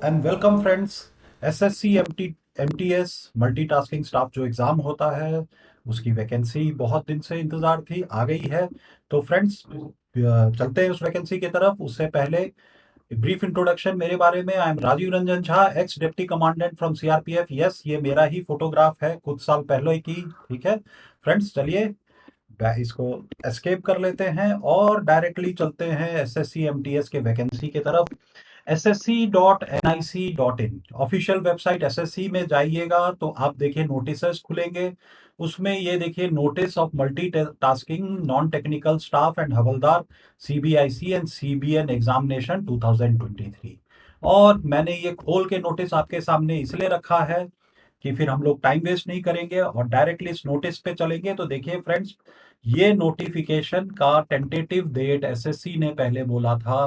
And welcome friends. SSC MTS multitasking staff जो exam होता है उसकी वैकेंसी बहुत दिन से इंतज़ार थी, आ गई है। तो फ्रेंड्स चलते हैं उस वैकेंसी की तरफ। उससे पहले ब्रीफ इंट्रोडक्शन मेरे बारे में। I am Rajeev Ranjan Jha, ex deputy commandant from CRPF. Yes, ये मेरा ही फोटोग्राफ है कुछ साल पहले की। ठीक है फ्रेंड्स, चलिए इसको एस्केप कर लेते हैं और डायरेक्टली चलते हैं एसएससी एमटीएस के वैकेंसी की तरफ। ssc.nic.in ऑफिशियल वेबसाइट एसएससी में जाइएगा तो आप देखिए नोटिसेस खुलेंगे। उसमें ये देखिए notice of multi tasking non technical staff and havildar CBIC and CBN examination 2023। और मैंने ये खोल के नोटिस आपके सामने इसलिए रखा है कि फिर हम लोग टाइम वेस्ट नहीं करेंगे और डायरेक्टली इस नोटिस पे चलेंगे। तो देखिए फ्रेंड्स, ये नोटिफिकेशन का टेंटेटिव डेट एसएससी ने पहले बोला था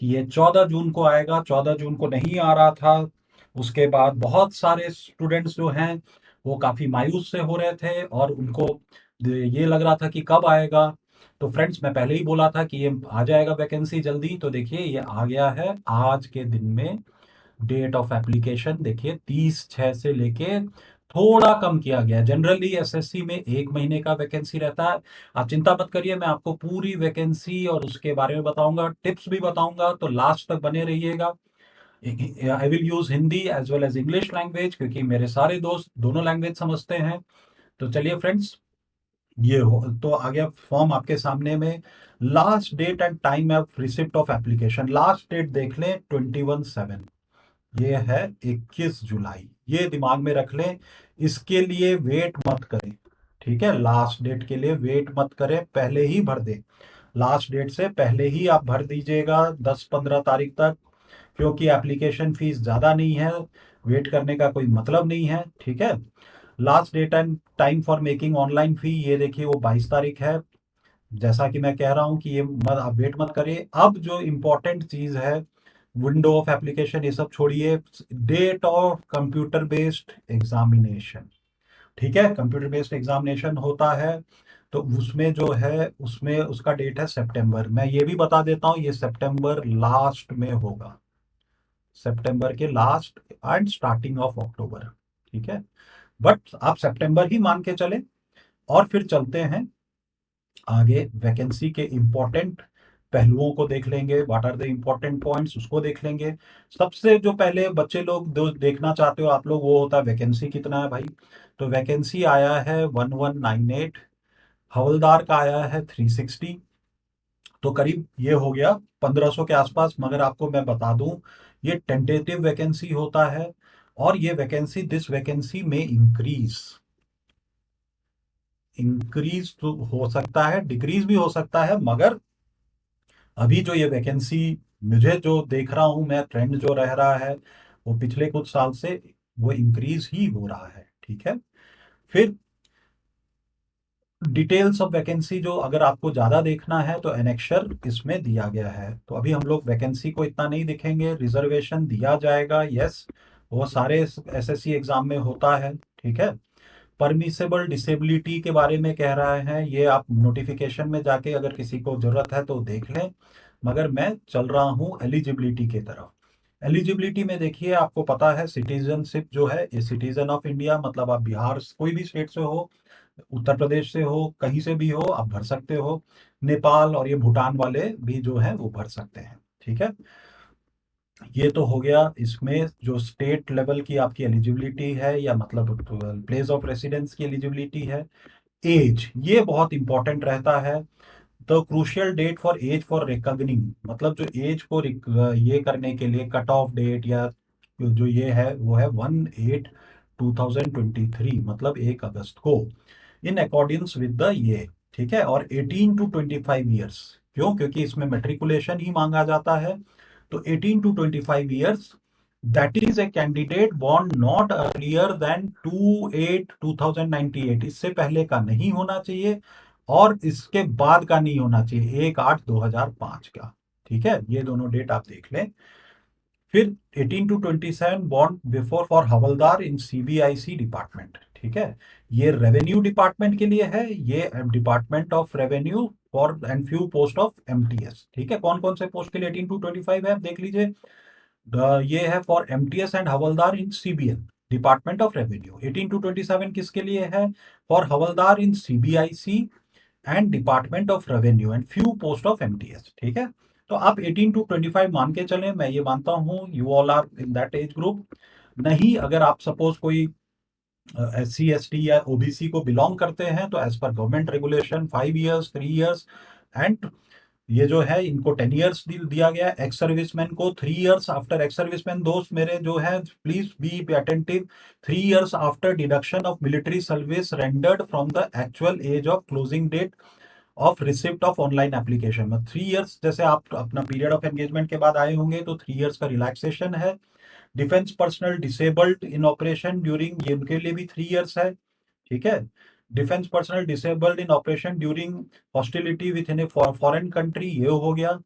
कि ये 14 जून को आएगा। 14 जून को नहीं आ रहा था। उसके बाद बहुत सारे स्टूडेंट्स जो हैं वो काफ़ी मायूस से हो रहे थे और उनको ये लग रहा था कि कब आएगा। तो फ्रेंड्स, मैं पहले ही बोला था कि ये आ जाएगा वैकेंसी जल्दी। तो देखिए ये आ गया है आज के दिन में। डेट ऑफ एप्लीकेशन देखिए 30/6 से लेके थोड़ा कम किया गया। जनरली एसएससी में 1 महीने का वैकेंसी रहता है। आप चिंता मत करिए, मैं आपको पूरी वैकेंसी और उसके बारे में बताऊंगा, टिप्स भी बताऊंगा, तो लास्ट तक बने रहिएगा। I will use Hindi as well as English language क्योंकि मेरे सारे दोस्त दोनों लैंग्वेज समझते हैं। तो चलिए फ्रेंड्स, ये हो तो आ गया फॉर्म आपके सामने में। Last date and time of receipt of application, last date देख लें 21/7, ये है 21 जुलाई। ये दिमाग में रख लें, इसके लिए वेट मत करें। ठीक है, लास्ट डेट के लिए वेट मत करें, पहले ही भर दें। लास्ट डेट से पहले ही आप भर दीजिएगा 10-15 तारीख तक, क्योंकि एप्लीकेशन फीस ज़्यादा नहीं है। वेट करने का कोई मतलब नहीं है। ठीक है, last date and time for making online fee, ये देखिए वो 22 तारीख है। जैसा कि मैं कह रहा हूँ कि ये मत आप वेट मत करिए। अब जो इम्पोर्टेंट चीज़ है, विंडो ऑफ एप्लीकेशन ये सब छोड़िए, date of computer based examination. ठीक है, कंप्यूटर बेस्ड एग्जामिनेशन होता है तो उसमें जो है उसमें उसका डेट है सितंबर। मैं ये भी बता देता हूँ, ये सितंबर लास्ट में होगा, सितंबर के last and starting of October. ठीक है, बट आप सितंबर ही मान के चले। और फिर चलते हैं आगे, वैकेंसी के इम्पोर्टेंट पहलुओं को देख लेंगे। What are the important points, उसको देख लेंगे। सबसे जो पहले बच्चे लोग जो देखना चाहते हो आप लोग, वो होता है वैकेंसी कितना है भाई। तो वैकेंसी आया है 1198, हवलदार का आया है 360। तो करीब ये हो गया 1500 के आसपास। मगर आपको मैं बता दूं, ये टेंटेटिव वैकेंसी होता है और ये वैकेंसी दिस वैकेंसी में इंक्रीज तो हो सकता है, डिक्रीज भी हो सकता है। मगर अभी जो ये वैकेंसी मुझे जो देख रहा हूं मैं, ट्रेंड जो रह रहा है वो पिछले कुछ साल से वो इंक्रीज ही हो रहा है। ठीक है, फिर डिटेल्स ऑफ वैकेंसी जो अगर आपको ज़्यादा देखना है तो एनेक्शर इसमें दिया गया है। तो अभी हम लोग वैकेंसी को इतना नहीं दिखेंगे। रिजर्वेशन दिया जाएगा, यस, वो सारे एसएससी एग्जाम में होता है। ठीक है, परमिसेबल डिसेबिलिटी के बारे में कह रहा है, ये आप नोटिफिकेशन में जाके अगर किसी को जरूरत है तो देख लें। मगर मैं चल रहा हूँ एलिजिबिलिटी की तरफ। एलिजिबिलिटी में देखिए, आपको पता है सिटीजनशिप जो है, ये सिटीजन ऑफ इंडिया, मतलब आप बिहार कोई भी स्टेट से हो, उत्तर प्रदेश से हो, कहीं से भी हो, आप भर सकते हो। नेपाल और ये भूटान वाले भी जो है वो भर सकते हैं। ठीक है, ये तो हो गया। इसमें जो स्टेट लेवल की आपकी एलिजिबिलिटी है, या मतलब प्लेस ऑफ रेसिडेंस की एलिजिबिलिटी है। एज, ये बहुत इंपॉर्टेंट रहता है। तो crucial date for age for recognising, मतलब जो एज को ये करने के लिए कट ऑफ डेट या जो ये है वो है 1/8/2023, मतलब 1 अगस्त को, इन अकॉर्डिंग्स विद द ये। ठीक है, और 18 to 25 ईयर्स, क्यों? क्योंकि इसमें मेट्रिकुलेशन ही मांगा जाता है। तो 18 to 25 years, that is a candidate born not earlier than 2/8/2098, इससे पहले का नहीं होना चाहिए और इसके बाद का नहीं होना चाहिए, 1/8/2005 का। ठीक है, ये दोनों डेट आप देख लें। फिर 18 to 27 born before for havildar in CBIC department. ठीक है, ये रेवेन्यू डिपार्टमेंट के लिए है, ये department of revenue for and few post of MTS. ठीक है, कौन कौन से पोस्ट के लिए 18 to 25 है, आप देख लीजिए। ये है for MTS and havildar in CBN, department of revenue. 18 to 27 किसके लिए है? For havildar in CBIC and department of revenue and few post of MTS. ठीक है, तो आप 18 to 25 मान के चलें, मैं ये मानता हूँ you all are in that age group. नहीं, अगर आप सपोज कोई SC ST या ओबीसी को बिलोंग करते हैं तो एज पर government regulation 5 years, 3 years and ये जो है इनको 10 years दिया गया। एक्स सर्विसमैन को 3 years आफ्टर। एक्स सर्विसमैन दोस्त मेरे जो है please be attentive, 3 years after deduction of military service rendered from the actual age of closing date of receipt of online application में 3 years, जैसे आप अपना पीरियड ऑफ एंगेजमेंट के बाद आए होंगे तो 3 years का रिलैक्सेशन है। डिफेंस पर्सनल डिसेबल्ड इन ऑपरेशन ड्यूरिंग, ये उनके लिए भी 3 years है। ठीक है, defence personnel disabled in operation during hostility with in a foreign country, ये हो गया।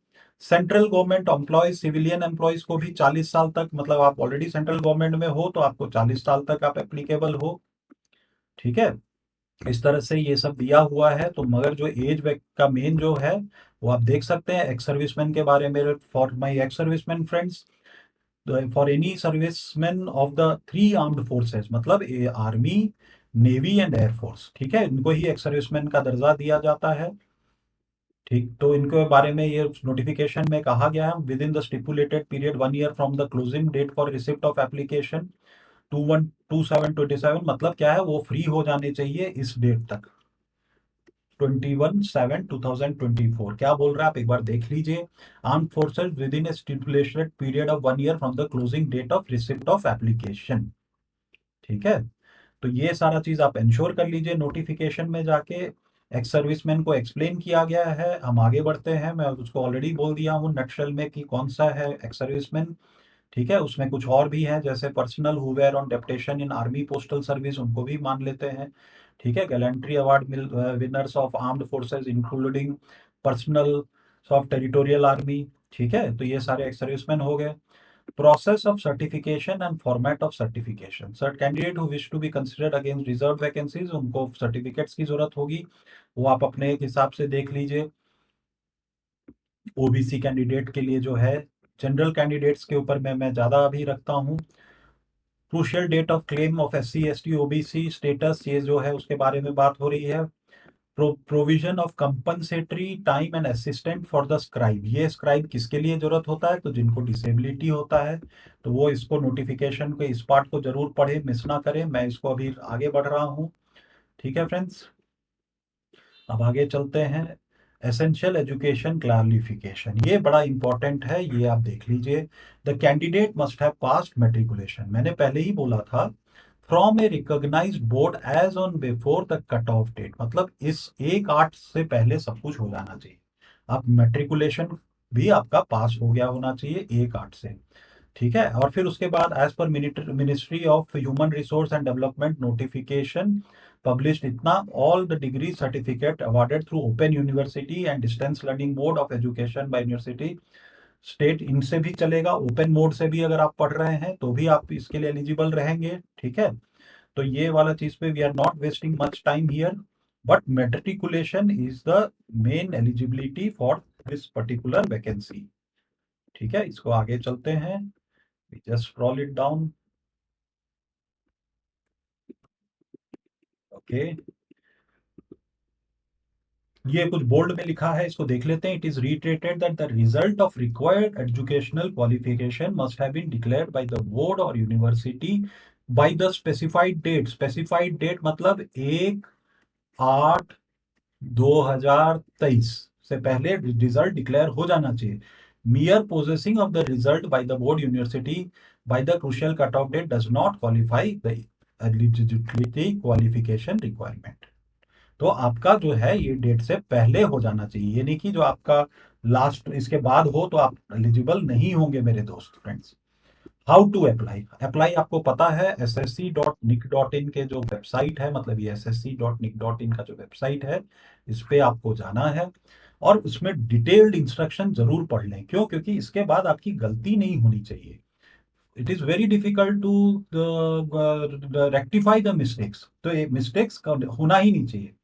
Central government employees, civilian employees को भी 40 साल तक, मतलब आप ऑलरेडी सेंट्रल गवर्नमेंट में हो तो आपको 40 साल तक आप एप्लीकेबल हो। ठीक है, इस तरह से ये सब दिया हुआ है। तो मगर जो एज का मेन जो है वो आप देख सकते हैं एक्स सर्विसमैन के बारे में। For my ex serviceman friends, for any serviceman of the 3 armed forces, मतलब आर्मी, नेवी एंड एयरफोर्स, ठीक है, इनको ही एक्स सर्विसमैन का दर्जा दिया जाता है। ठीक, तो इनके बारे में ये नोटिफिकेशन में कहा गया है, within the stipulated period 1 year from the closing date for receipt of application 21/27/27, मतलब क्या है, वो फ्री हो जाने चाहिए इस डेट तक, 21/7/2024। क्या बोल रहा है आप एक बार देख लीजिए। Arm forces within a stipulated period of 1 year from the closing date of receipt of application. ठीक है, तो ये सारा चीज आप इंश्योर कर लीजिए नोटिफिकेशन में जाके। एक्स सर्विसमैन को एक्सप्लेन किया गया है। हम आगे बढ़ते हैं, मैं उसको ऑलरेडी बोल दिया हूँ नटशेल में कि कौन सा है एक्स सर्विसमैन। ठीक है, उसमें कुछ और भी है, जैसे personnel who were on deputation in army postal service, उनको भी मान लेते हैं। ठीक है, gallantry award winners of armed forces including personnel of territorial army. ठीक है, तो ये सारे एक्स सर्विसमैन हो गए। Process of certification and format of certification. Sir, candidate who wish to be considered against reserved vacancies, उनको सर्टिफिकेट्स की जरूरत होगी, वो आप अपने हिसाब से देख लीजिए। ओबीसी कैंडिडेट के लिए जो है, जनरल कैंडिडेट्स के ऊपर मैं ज्यादा अभी रखता हूँ। Crucial date of claim of SC ST OBC status, ये जो है उसके बारे में बात हो रही है। Provision of compensatory time and assistant for the scribe, ये स्क्राइब किसके लिए जरूरत होता है, तो जिनको डिसेबिलिटी होता है, तो वो इसको नोटिफिकेशन के इस पार्ट को जरूर पढ़े, मिस ना करें। मैं इसको अभी आगे बढ़ रहा हूँ। ठीक है फ्रेंड्स, अब आगे चलते हैं। एसेंशियल एजुकेशन क्लारिफिकेशन, ये बड़ा इंपॉर्टेंट है, ये आप देख लीजिए। The candidate must have passed matriculation, मैंने पहले ही बोला था, from a recognised board as on before the cut off date, मतलब इस 1/8 से पहले सब कुछ हो जाना चाहिए। अब मेट्रिकुलेशन भी आपका पास हो गया होना चाहिए 1/8 से। ठीक है, और फिर उसके बाद as per ministry of human resource and development notification published इतना, all the degree certificate awarded through open university and distance learning mode of education by university state, इनसे भी चलेगा। ओपन मोड से भी अगर आप पढ़ रहे हैं तो भी आप इसके लिए एलिजिबल रहेंगे। ठीक है, तो ये वाला चीज पे we are not wasting much time here, but matriculation is the main eligibility for this particular vacancy. ठीक है, इसको आगे चलते हैं, just scroll it down. Okay, ये कुछ बोल्ड में लिखा है, इसको देख लेते हैं। It is reiterated that the result of required educational qualification must have been declared by the board or university by the specified date। specified date मतलब 1/8/2023 से पहले रिजल्ट डिक्लेयर हो जाना चाहिए। mere possessing of the result by the board university by the crucial cutoff date does not qualify the eligibility qualification requirement। तो आपका जो है ये डेट से पहले हो जाना चाहिए, ये नहीं कि जो आपका लास्ट इसके बाद हो तो आप एलिजिबल नहीं होंगे मेरे दोस्त friends. How to apply, apply आपको पता है, ssc.nic.in के जो वेबसाइट है, मतलब ये ssc.nic.in का जो वेबसाइट है, इस पे आपको जाना है और उसमें डिटेल्ड इंस्ट्रक्शन जरूर पढ़ लें। क्यों? क्योंकि इसके बाद आपकी गलती नहीं होनी चाहिए। It is very difficult to rectify the mistakes, तो ये मिस्टेक्स होना ही नहीं चाहिए।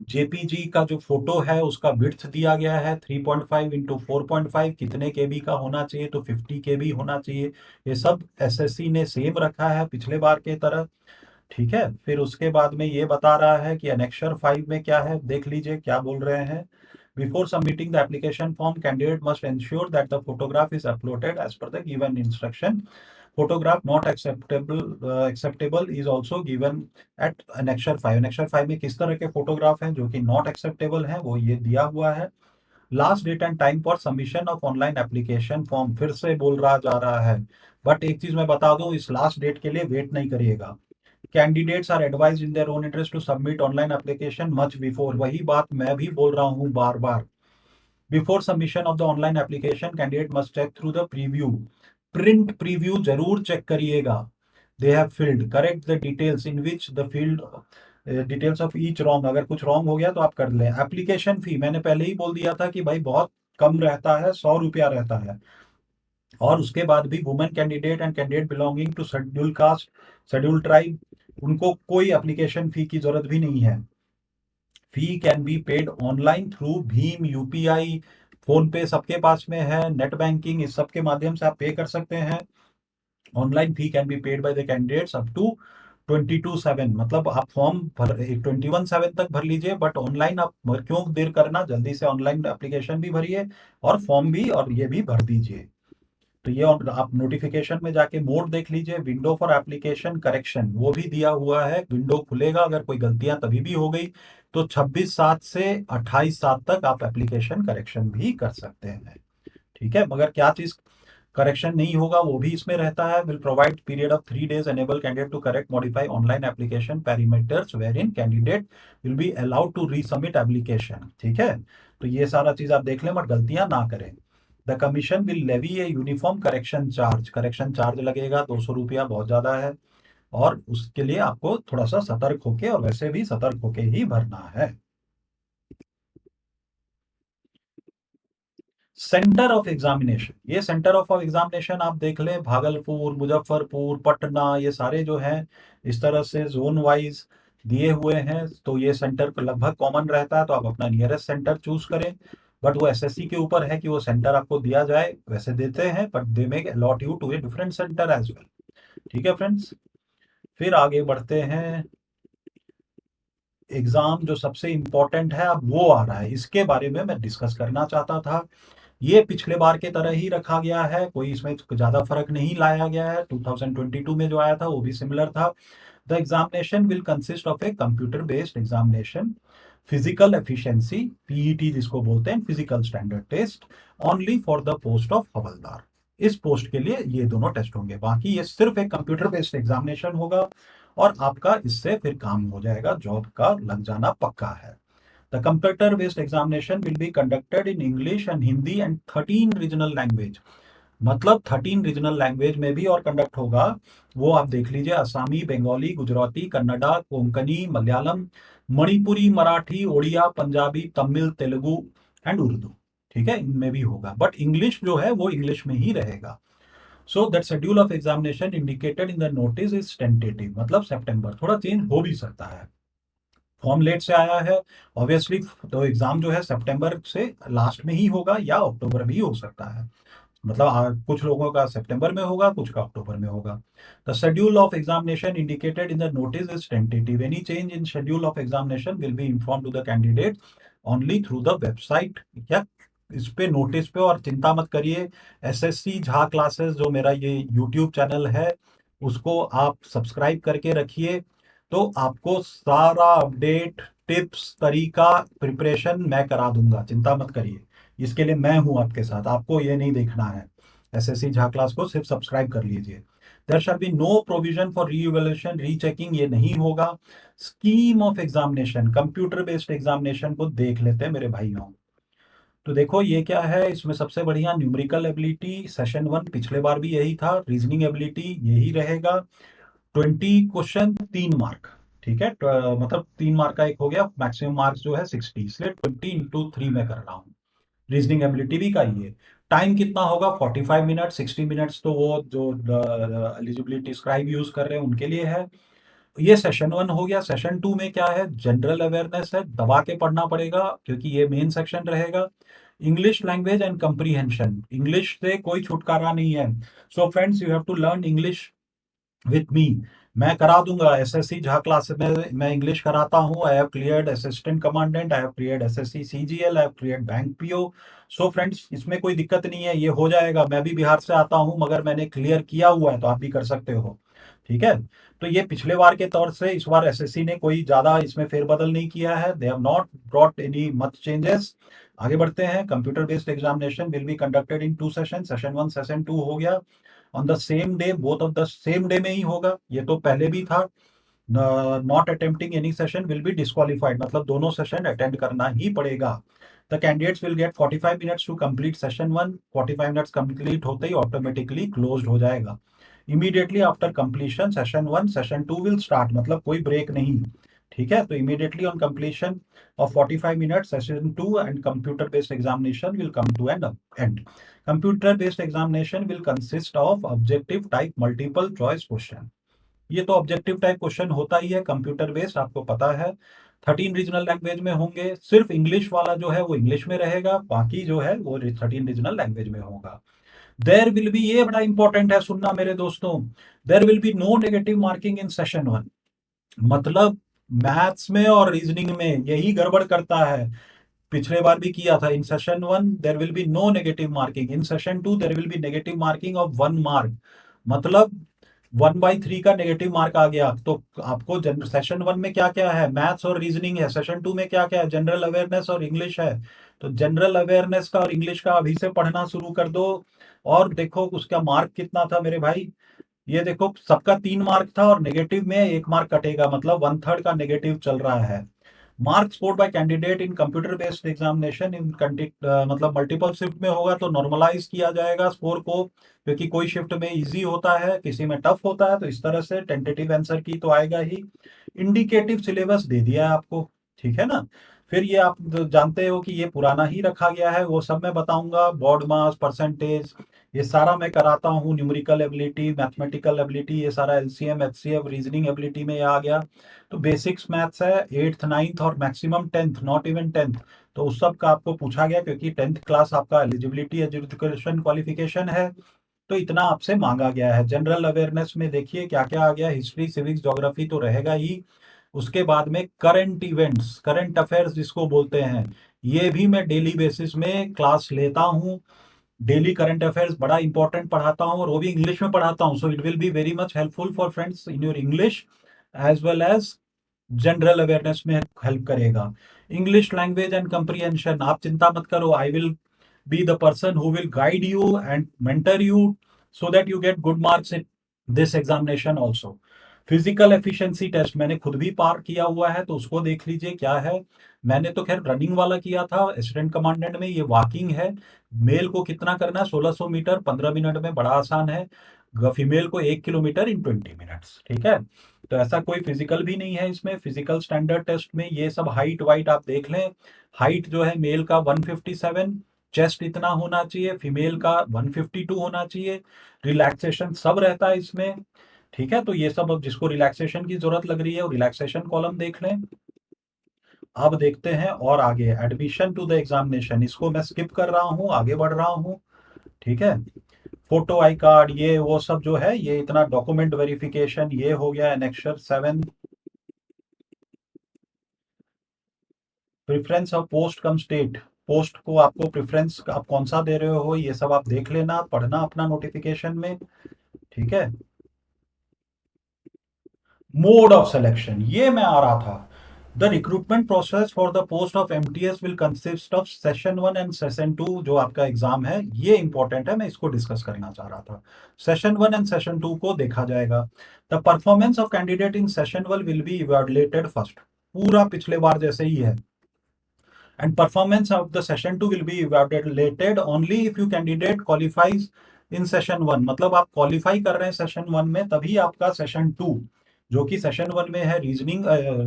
जेपीजी का जो फोटो है उसका विड्थ दिया गया है 3.5 इंटू 4.5, कितने केबी का होना चाहिए, तो 50 केबी होना चाहिए। ये सब एसएससी ने सेम रखा है पिछले बार के तरह। ठीक है, फिर उसके बाद में ये बता रहा है कि अनेक्शर 5 में क्या है, देख लीजिए क्या बोल रहे हैं। Before submitting the application form candidate must ensure that the photograph is uploaded as per the given instruction. Photograph not acceptable is also given at annexure 5। Annexure 5 में किस तरह के फोटोग्राफ हैं जो कि नॉट एक्सेप्टेबल हैं, वो ये दिया हुआ है। Last date and time for submission of online application form फिर से बोल रहा जा रहा है। बट एक चीज मैं बता दूं, इस लास्ट डेट के लिए वेट नहीं करिएगा। Candidates are advised in their own interest to submit online application much before, वही बात मैं भी बोल रहा हूं बार बार। Before submission of the online application candidate must check through the preview. Print preview जरूर चेक करिएगा। They have filled correct the details in which the field details of each wrong. अगर कुछ रॉन्ग हो गया तो आप कर लें। एप्लीकेशन फी मैंने पहले ही बोल दिया था कि भाई बहुत कम रहता है, 100 रुपया रहता है। और उसके बाद भी women candidate and candidate belonging to schedule caste, schedule tribe, उनको कोई एप्लीकेशन फी की जरूरत भी नहीं है। Fee can be paid online through भीम, यूपीआई, फोन पे सबके पास में है, नेट बैंकिंग, इस सब के माध्यम से आप पे कर सकते हैं। Online fee can be paid by the candidates up to 22/7, मतलब आप फॉर्म भर 21/7 तक भर लीजिए, बट ऑनलाइन आप क्यों देर करना, जल्दी से ऑनलाइन एप्लीकेशन भी भरिए और फॉर्म भी और ये भी भर दीजिए। तो ये आप नोटिफिकेशन में जाके मोड देख लीजिए, विंडो फॉर एप्लीकेशन करेक्शन वो भी दिया हुआ है। विंडो खुलेगा, अगर कोई गलतियां तभी भी हो गई तो 26/7 से 28/7 तक आप एप्लीकेशन करेक्शन भी कर सकते हैं। ठीक है, मगर क्या चीज करेक्शन नहीं होगा वो भी इसमें रहता है। Will provide period of 3 days enable candidate to correct modify online application parameters wherein candidate will be allowed to resubmit application. ठीक है, तो ये सारा चीज आप देख लें बट गलतियां ना करें। The commission will levy a uniform correction charge, correction charge लगेगा 200 रुपया, बहुत ज्यादा है। और उसके लिए आपको थोड़ा सा सतर्क होके, और वैसे भी सतर्क होके ही भरना है। सेंटर ऑफ एग्जामिनेशन, ये सेंटर ऑफ एग्जामिनेशन आप देख लें, भागलपुर, मुजफ्फरपुर, पटना, ये सारे जो हैं इस तरह से जोन वाइज दिए हुए हैं। तो ये सेंटर लगभग कॉमन रहता है, तो आप अपना नियरेस्ट सेंटर चूज करें। बट वो एसएससी के ऊपर है कि वो सेंटर आपको दिया जाए, वैसे देते हैं but they may allot you to a different centre as well. ठीक है फ्रेंड्स, फिर आगे बढ़ते हैं। एग्जाम जो सबसे इंपॉर्टेंट है अब वो आ रहा है, इसके बारे में मैं डिस्कस करना चाहता था। ये पिछले बार के तरह ही रखा गया है, कोई इसमें ज्यादा फर्क नहीं लाया गया है। 2022 में जो आया था वो भी सिमिलर था। The examination will consist of a computer based examination, physical efficiency, PET जिसको बोलते हैं, physical standard test, only for the post of havildar. इस पोस्ट के लिए ये दोनों टेस्ट होंगे, बाकी ये सिर्फ एक कंप्यूटर बेस्ड एग्जामिनेशन होगा और आपका इससे फिर काम हो जाएगा, जॉब का लग जाना पक्का है। The computer-based examination will be conducted in English and Hindi and 13 regional language। मतलब 13 रीजनल लैंग्वेज में भी और कंडक्ट होगा। वो आप देख लीजिए, असमी, बंगाली, गुजराती, कन्नड़ा, कोंकणी, मलयालम, मणिपुरी, मराठी, ओडिया, पंजाबी, तमिल, तेलुगु एंड उर्दू। ठीक है, इनमें भी होगा, बट इंग्लिश जो है वो इंग्लिश में ही रहेगा। So that schedule of examination indicated in the notice is tentative, मतलब सितंबर, थोड़ा चेंज हो भी सकता है। फॉर्म लेट से आया है ऑब्वियसली, तो एग्जाम जो है सितंबर से लास्ट में ही होगा या अक्टूबर भी हो सकता है। मतलब कुछ लोगों का सितंबर में होगा, कुछ का अक्टूबर में होगा। The schedule of examination indicated in the notice is tentative. Any change in schedule of examination will be inform to the candidate only through the website. क्या इस पे नोटिस पे, और चिंता मत करिए, एसएससी झा क्लासेस जो मेरा ये यूट्यूब चैनल है उसको आप सब्सक्राइब करके रखिए। तो आपको सारा अपडेट, टिप्स, तरीका, प्रिपरेशन मैं करा दूंगा, चिंता मत करिए। इसके लिए मैं हूं आपके साथ, आपको ये नहीं देखना है। एसएससी झा क्लास को सिर्फ सब्सक्राइब कर लीजिए। There shall be no provision for reevaluation, rechecking, ये नहीं होगा। Scheme of examination, computer based examination को देख लेते हैं मेरे भाइयों। तो देखो ये क्या है, इसमें सबसे बढ़िया न्यूमेरिकल एबिलिटी सेशन 1, पिछले बार भी यही था। रीजनिंग एबिलिटी यही रहेगा। 20 क्वेश्चन, 3 मार्क। ठीक है, मतलब 3 मार्क का एक हो गया, मैक्सिमम मार्क्स जो है 60, इसलिए 20 × 3 में कर रहा हूँ। रीजनिंग एबिलिटी भी का ही है। टाइम कितना होगा, 45 मिनट, 60 मिनट्स तो वो जो एलिजिबिलिटी स्क्राइब यूज कर रहे हैं उनके लिए है। ये सेशन वन हो गया। सेशन टू में क्या है, जनरल अवेयरनेस है, दबा के पढ़ना पड़ेगा क्योंकि ये मेन सेक्शन रहेगा। English language and comprehension, English से कोई छुटकारा नहीं है। So friends, you have to learn English with me. मैं करा दूंगा एसएससी झा क्लास में, मैं इंग्लिश कराता हूँ। I have cleared assistant commandant, I have cleared SSC CGL, I have cleared bank PO. So friends, इसमें कोई दिक्कत नहीं है, ये हो जाएगा। मैं भी बिहार से आता हूँ मगर मैंने क्लियर किया हुआ है, तो आप भी कर सकते हो। ठीक है। तो ये पिछले बार के तौर से इस बार एसएससी ने कोई ज्यादा इसमें फेरबदल नहीं किया है। They have not brought any much changes. आगे बढ़ते हैं। Computer based examination will be conducted in two session, session one session two हो गया। On the same day, both of the same day में ही होगा, ये तो पहले भी था। Not attempting any session will be disqualified, मतलब दोनों सेशन अटेंड करना ही पड़ेगा। The candidates will get 45 minutes to complete session one. 45 minutes complete होते ही ऑटोमेटिकली क्लोज्ड हो जाएगा। Immediately after completion session one session two will start, मतलब कोई ब्रेक नहीं। ठीक है। तो immediately on completion of 45 minutes, session 2 and computer based examination will come to an end. Computer based examination will consist of objective type multiple choice question. ये तो objective type question होता ही है कंप्यूटर बेस्ड, आपको पता है। 13 regional language में होंगे। सिर्फ इंग्लिश वाला जो है वो इंग्लिश में रहेगा, बाकी जो है वो 13 रीजनल लैंग्वेज में होगा। देयर विल बी, ये बड़ा इंपॉर्टेंट है सुनना मेरे दोस्तों, there will be no negative marking in session one. मतलब मैथ्स में और रीजनिंग में यही गड़बड़ करता है। पिछले बार भी किया था। In session one there will be no negative marking, in session two there will be negative marking of 1 mark. मतलब 1/3 का नेगेटिव मार्क आ गया। तो आपको सेशन वन में क्या क्या है, मैथ्स और रीजनिंग है। सेशन टू में क्या क्या है, जनरल अवेयरनेस और इंग्लिश है। तो जनरल अवेयरनेस का और इंग्लिश का अभी से पढ़ना शुरू कर दो। और देखो उसका मार्क कितना था मेरे भाई, ये देखो सबका 3 मार्क था और नेगेटिव में 1 मार्क कटेगा, मतलब 1/3 का नेगेटिव चल रहा है। Marks scored by candidate in computer based examination in मतलब मल्टीपल शिफ्ट में होगा तो नॉर्मलाइज किया जाएगा स्कोर को, क्योंकि कोई शिफ्ट में इजी होता है, किसी में टफ होता है। तो इस तरह से टेंटेटिव आंसर की तो आएगा ही। इंडिकेटिव सिलेबस दे दिया है आपको, ठीक है ना। फिर ये आप जानते हो कि ये पुराना ही रखा गया है, वो सब मैं बताऊंगा। बोर्ड मास, परसेंटेज, ये सारा मैं कराता हूँ। न्यूमेरिकल एबिलिटी, मैथमेटिकल एबिलिटी, ये सारा एलसीएम एचसीएफ रीजनिंग एबिलिटी में आ गया। तो बेसिक्स मैथ्स है 8th 9th और maximum 10th, not even 10th। तो उस सब का आपको पूछा गया क्योंकि 10th क्लास आपका एलिजिबिलिटी एजुकेशन क्वालिफिकेशन है, तो इतना आपसे मांगा गया है। जनरल अवेयरनेस में देखिए क्या क्या आ गया, हिस्ट्री सिविक्स ज्योग्राफी तो रहेगा ही। उसके बाद में करंट इवेंट्स, करंट अफेयर्स जिसको बोलते हैं, ये भी मैं डेली बेसिस में क्लास लेता हूँ। डेली करंट अफेयर्स बड़ा इंपॉर्टेंट पढ़ाता हूँ और वो भी इंग्लिश में पढ़ाता हूँ। So it will be very much helpful for friends in your English as well as general awareness में हेल्प करेगा। इंग्लिश लैंग्वेज एंड कंप्रीहेंशन, आप चिंता मत करो, I will be the person who will guide you and mentor you so that you get good marks in this examination also. Physical efficiency test मैंने खुद भी पार किया हुआ है, तो उसको देख लीजिए क्या है। मैंने तो खैर रनिंग वाला किया था असिस्टेंट कमांडेंट में, ये वॉकिंग है। मेल को कितना करना है, 1600 मीटर 15 मिनट में, बड़ा आसान है। फीमेल को 1 किलोमीटर इन 20 मिनट्स, ठीक है। तो ऐसा कोई फिजिकल भी नहीं है इसमें। फिजिकल स्टैंडर्ड टेस्ट में ये सब हाइट वाइट आप देख लें। हाइट जो है मेल का 157, चेस्ट इतना होना चाहिए, फीमेल का 152 होना चाहिए। रिलैक्सेशन सब रहता है इसमें, ठीक है। तो ये सब, अब जिसको रिलैक्सेशन की जरूरत लग रही है वो रिलैक्सेशन कॉलम देख लें। अब देखते हैं और आगे, एडमिशन टू द एग्जामिनेशन, इसको मैं स्किप कर रहा हूँ, आगे बढ़ रहा हूँ, ठीक है। फोटो आई कार्ड, ये वो सब जो है, ये इतना डॉक्यूमेंट वेरिफिकेशन, ये हो गया annexure 7। Preference of post come state, post को आपको प्रेफरेंस आप कौन सा दे रहे हो, ये सब आप देख लेना, पढ़ना अपना नोटिफिकेशन में, ठीक है। मोड ऑफ सिलेक्शन, ये मैं आ रहा था। The recruitment process for the post of MTS will consist of session one and session two. जो आपका एग्जाम है ये इंपॉर्टेंट है, मैं इसको डिस्कस करना चाह रहा था। Session one and session two को देखा जाएगा। The performance of candidate in session one will be evaluated first, पूरा पिछले बार जैसे ही है। And performance of the session 2 will be evaluated only if you candidate qualifies in session 1। मतलब आप qualify कर रहे हैं सेशन 1 में, तभी आपका सेशन 2, जो कि सेशन 1 में है रीजनिंग,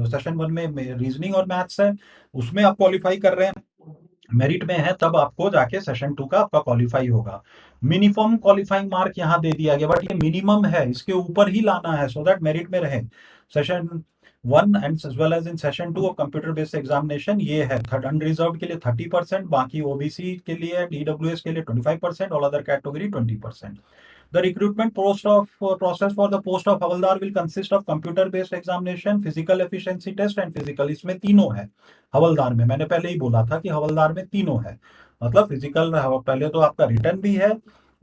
सेशन 1 में रीजनिंग और मैथ्स है, उसमें आप क्वालिफाई कर रहे हैं, मेरिट में है तब आपको जाके सेशन 2 का आपका क्वालिफाई होगा। मिनिमम क्वालिफाइंग मार्क यहाँ दे दिया गया, बट ये मिनिमम है, इसके ऊपर ही लाना है सो दैट मेरिट में रहे। Session 1 and as well as in session 2 of computer based examination ये है। थर्ड अनरिजर्व्ड के लिए 30%, बाकी ओबीसी के लिए एंड ईडब्ल्यूएस के लिए 25%, all other category 20%। The recruitment process for the post of havildar will consist of computer based examination, physical efficiency test and physical। इसमें तीनों है हवलदार में। मैंने पहले ही बोला था कि हवलदार में तीनों है, मतलब फिजिकल पहले तो आपका रिटर्न भी है,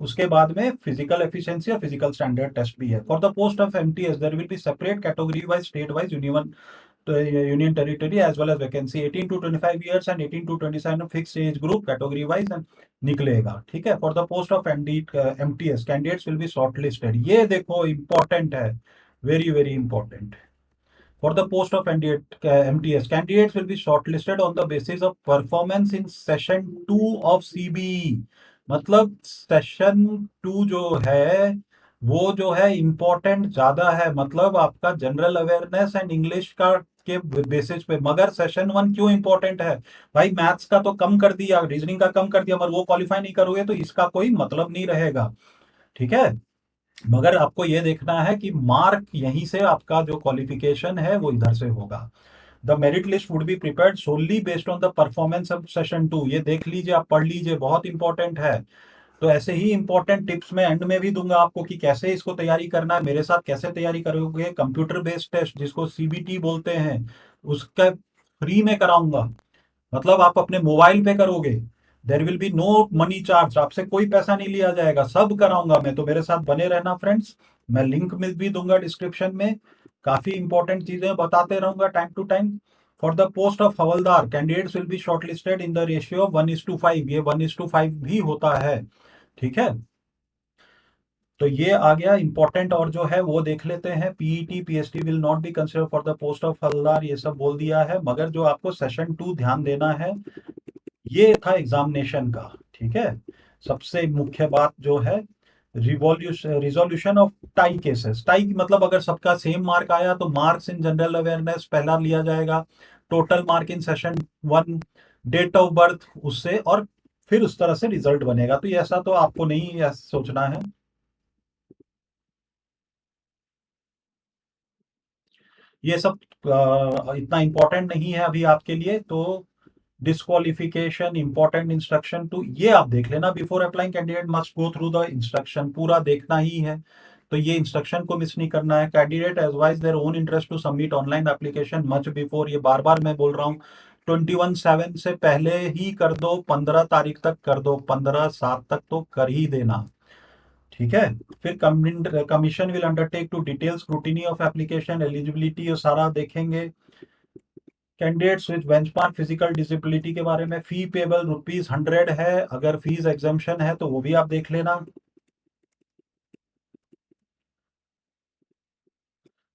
उसके बाद में फिजिकल एफिशिएंसी और फिजिकल स्टैंडर्ड टेस्ट भी है। For the post of MTS there will be separate category wise, state wise, union territory as well as vacancy 18 to 25 years and 18 to 27 fix age group category wise निकलेगा। ठीक है। For the post of MTS candidates will be shortlisted. ये देखो important है, very very important. For the post of MTS, candidates will be shortlisted on the basis of performance in session 2 of CBE। मतलब session 2 जो है वो जो है important ज्यादा है, मतलब आपका जनरल अवेयरनेस एंड इंग्लिश का के बेसिस पे। मगर सेशन 1 क्यों इंपॉर्टेंट है भाई? मैथ्स का तो कम कर दिया, रीजनिंग का कम कर दिया, मगर वो क्वालिफाई नहीं करोगे तो इसका कोई मतलब नहीं रहेगा। ठीक है। मगर आपको ये देखना है कि मार्क यहीं से आपका जो क्वालिफिकेशन है वो इधर से होगा। The merit list would be prepared solely based on the performance of session 2। ये देख लीजिए, आप पढ़ लीजिए, बहुत इंपॉर्टेंट है। तो ऐसे ही इंपॉर्टेंट टिप्स मैं एंड में भी दूंगा आपको कि कैसे इसको तैयारी करना है, मेरे साथ कैसे तैयारी करोगे। कंप्यूटर बेस्ड टेस्ट जिसको सीबीटी बोलते हैं उसका फ्री में कराऊंगा, मतलब आप अपने मोबाइल पे करोगे। There will be no money charge, आपसे कोई पैसा नहीं लिया जाएगा, सब कराऊंगा मैं। तो मेरे साथ बने रहना फ्रेंड्स। मैं लिंक में भी दूंगा डिस्क्रिप्शन में, काफी इंपॉर्टेंट चीजें बताते रहूंगा time to time. For the post of havildar candidates will be shortlisted in the ratio 1:5। ये 1:5 भी होता है। ठीक है। तो ये आ गया इंपॉर्टेंट, और जो है वो देख लेते हैं। PET PST will not be consider for the post of havildar, ये सब बोल दिया है। मगर जो आपको सेशन 2 ध्यान देना है, ये था एग्जामिनेशन का। ठीक है। सबसे मुख्य बात जो है resolution of tie cases. Tie मतलब अगर सबका सेम मार्क आया तो मार्क्स इन जनरल अवेयरनेस पहला लिया जाएगा, total mark in session 1, date of birth उससे, और फिर उस तरह से रिजल्ट बनेगा। तो ये ऐसा तो आपको नहीं सोचना है। ये सब इतना इंपॉर्टेंट नहीं है अभी आपके लिए। तो डिस्क्वालिफिकेशन, इंपॉर्टेंट इंस्ट्रक्शन टू, ये आप देख लेना। Before applying candidate must go through the instruction, पूरा देखना ही है। तो ये इंस्ट्रक्शन को मिस नहीं करना है। Candidate advise their own interest to submit online application much before, ये बार बार मैं बोल रहा हूँ। 21/7 से पहले ही कर दो, 15 तारीख तक कर दो, 15/7 तक तो कर ही देना। ठीक है। फिर commission will undertake to detail scrutiny of application, eligibility और सारा देखेंगे। Candidates with benchmark physical disability के बारे में, फी पेबल ₹100 है, अगर फीस एग्जाम्पशन है तो वो भी आप देख लेना।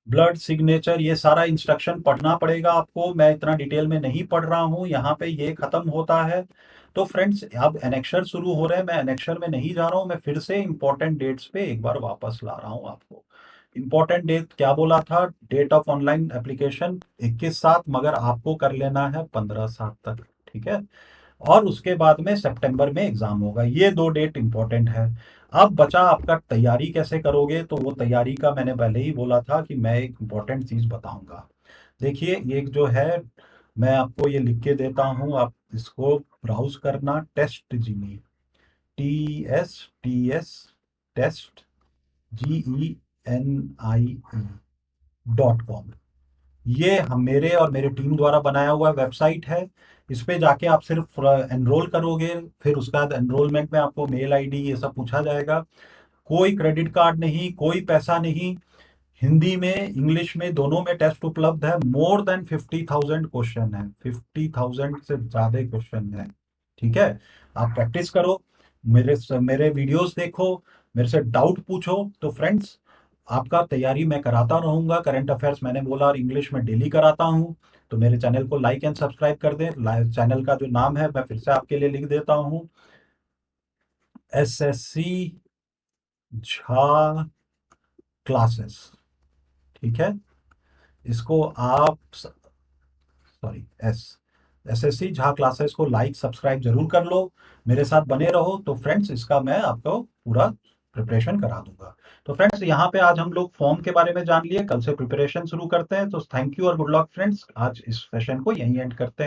ब्लड सिग्नेचर, ये सारा इंस्ट्रक्शन पढ़ना पड़ेगा आपको, मैं इतना डिटेल में नहीं पढ़ रहा हूँ, यहाँ पे ये खत्म होता है। तो फ्रेंड्स अब एनेक्शर शुरू हो रहे हैं, मैं एनेक्शर में नहीं जा रहा हूँ, मैं फिर से इंपॉर्टेंट डेट्स पे एक बार वापस ला रहा हूँ आपको। इंपॉर्टेंट डेट क्या बोला था? डेट ऑफ ऑनलाइन एप्लीकेशन 21/7, मगर आपको कर लेना है 15/7 तक। ठीक है। और उसके बाद में सितंबर में एग्जाम होगा। ये दो डेट इंपॉर्टेंट है। अब बचा आपका तैयारी कैसे करोगे, तो वो तैयारी का मैंने पहले ही बोला था कि मैं एक इंपॉर्टेंट चीज बताऊंगा। देखिए ये जो है, मैं आपको ये लिख के देता हूँ, आप इसको ब्राउज करना। टेस्ट जीनी, TSTS, टेस्ट, GENIE.com। ये हम मेरे और मेरे टीम द्वारा बनाया हुआ वेबसाइट है। इस पे जाके आप सिर्फ एनरोल करोगे, फिर उसके बाद एनरोलमेंट में आपको मेल आईडी ये सब पूछा जाएगा। कोई क्रेडिट कार्ड नहीं, कोई पैसा नहीं। हिंदी में इंग्लिश में दोनों में टेस्ट उपलब्ध है। मोर देन 50,000 क्वेश्चन है, 50,000 से ज्यादा क्वेश्चन है। ठीक है। आप प्रैक्टिस करो, मेरे वीडियोस देखो, मेरे से डाउट पूछो। तो फ्रेंड्स, आपका तैयारी मैं कराता रहूंगा। करंट अफेयर्स मैंने बोला और इंग्लिश में डेली कराता हूँ। तो मेरे चैनल को लाइक एंड सब्सक्राइब कर दें। चैनल का जो नाम है मैं फिर से आपके लिए लिख देता हूँ, SSC झा क्लासेस। ठीक है। इसको आप, sorry, S SSC Jha classes को लाइक सब्सक्राइब जरूर कर लो, मेरे साथ बने रहो, तो फ्रेंड्स इसका मैं आपको पूरा प्रिपरेशन करा दूंगा। तो फ्रेंड्स यहाँ पे आज हम लोग फॉर्म के बारे में जान लिए, कल से प्रिपरेशन शुरू करते हैं। तो थैंक यू और गुड लक फ्रेंड्स, आज इस सेशन को यहीं एंड करते हैं।